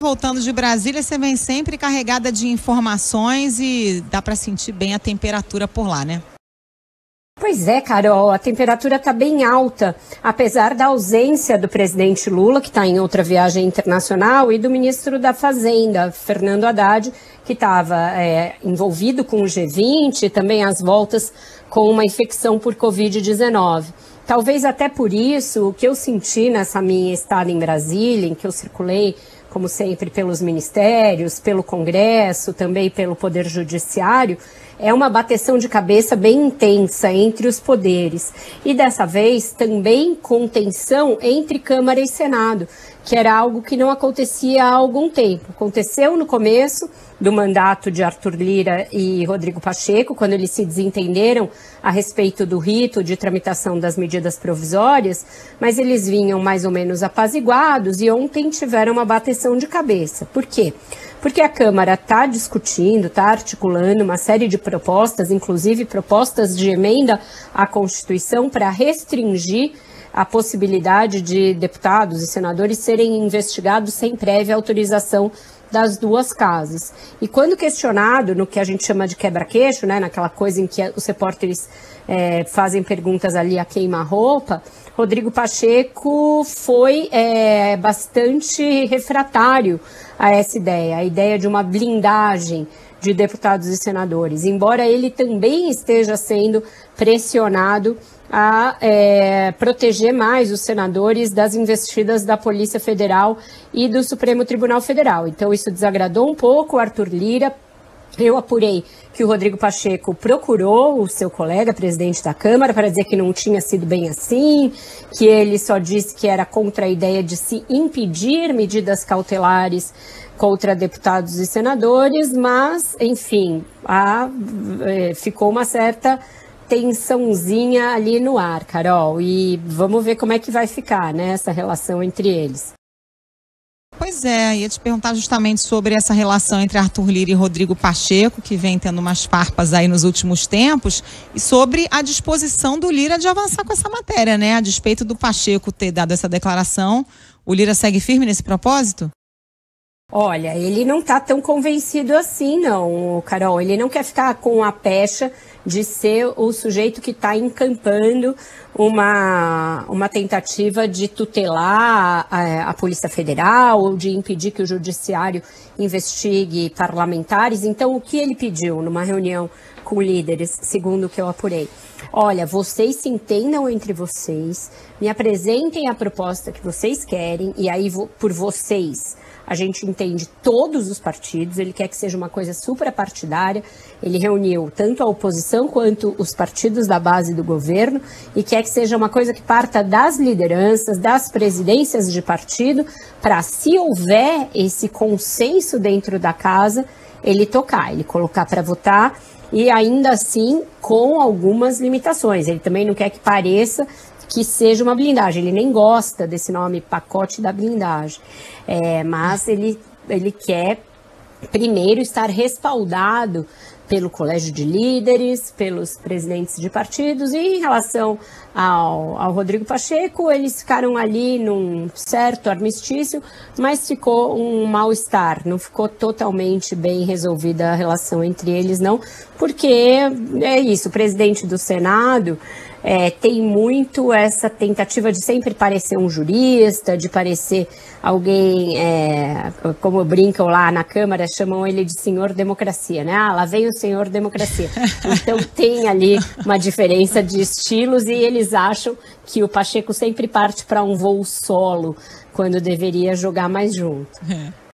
Voltando de Brasília, você vem sempre carregada de informações e dá para sentir bem a temperatura por lá, né? Pois é, Carol, a temperatura está bem alta, apesar da ausência do presidente Lula, que está em outra viagem internacional, e do ministro da Fazenda, Fernando Haddad, que estava envolvido com o G20 e também as voltas com uma infecção por Covid-19. Talvez até por isso, o que eu senti nessa minha estada em Brasília, em que eu circulei, como sempre, pelos ministérios, pelo Congresso, também pelo Poder Judiciário, é uma bateção de cabeça bem intensa entre os poderes. E dessa vez também com tensão entre Câmara e Senado, que era algo que não acontecia há algum tempo. Aconteceu no começo do mandato de Arthur Lira e Rodrigo Pacheco, quando eles se desentenderam a respeito do rito de tramitação das medidas provisórias, mas eles vinham mais ou menos apaziguados e ontem tiveram uma bateção de cabeça. Por quê? Porque a Câmara está discutindo, está articulando uma série de propostas, inclusive propostas de emenda à Constituição para restringir a possibilidade de deputados e senadores serem investigados sem prévia autorização das duas casas. E quando questionado no que a gente chama de quebra-queixo, né, naquela coisa em que os repórteres fazem perguntas ali a queima-roupa, Rodrigo Pacheco foi bastante refratário a essa ideia, a ideia de uma blindagem de deputados e senadores, embora ele também esteja sendo pressionado a proteger mais os senadores das investidas da Polícia Federal e do Supremo Tribunal Federal. Então isso desagradou um pouco o Arthur Lira. Eu apurei que o Rodrigo Pacheco procurou o seu colega, presidente da Câmara, para dizer que não tinha sido bem assim, que ele só disse que era contra a ideia de se impedir medidas cautelares contra deputados e senadores, mas, enfim, ficou uma certa tensãozinha ali no ar, Carol, e vamos ver como é que vai ficar, né, essa relação entre eles. Pois é, ia te perguntar justamente sobre essa relação entre Arthur Lira e Rodrigo Pacheco, que vem tendo umas farpas aí nos últimos tempos, e sobre a disposição do Lira de avançar com essa matéria, né? A despeito do Pacheco ter dado essa declaração, o Lira segue firme nesse propósito? Olha, ele não está tão convencido assim, não, Carol. Ele não quer ficar com a pecha de ser o sujeito que está encampando uma tentativa de tutelar a Polícia Federal ou de impedir que o Judiciário investigue parlamentares. Então, o que ele pediu numa reunião com líderes, segundo o que eu apurei? Olha, vocês se entendam entre vocês, me apresentem a proposta que vocês querem, e aí por vocês a gente entende todos os partidos. Ele quer que seja uma coisa suprapartidária. Ele reuniu tanto a oposição quanto os partidos da base do governo e quer que seja uma coisa que parta das lideranças, das presidências de partido, para, se houver esse consenso dentro da casa, ele tocar, ele colocar para votar, e ainda assim com algumas limitações. Ele também não quer que pareça que seja uma blindagem. Ele nem gosta desse nome, pacote da blindagem. Mas ele quer primeiro estar respaldado pelo colégio de líderes, pelos presidentes de partidos. E em relação ao Rodrigo Pacheco, eles ficaram ali num certo armistício, mas ficou um mal-estar, não ficou totalmente bem resolvida a relação entre eles, não, porque é isso, o presidente do Senado tem muito essa tentativa de sempre parecer um jurista, de parecer alguém, como brincam lá na Câmara, chamam ele de senhor democracia, né? Ah, lá vem o senhor democracia. Então tem ali uma diferença de estilos e eles acham que o Pacheco sempre parte para um voo solo, quando deveria jogar mais junto.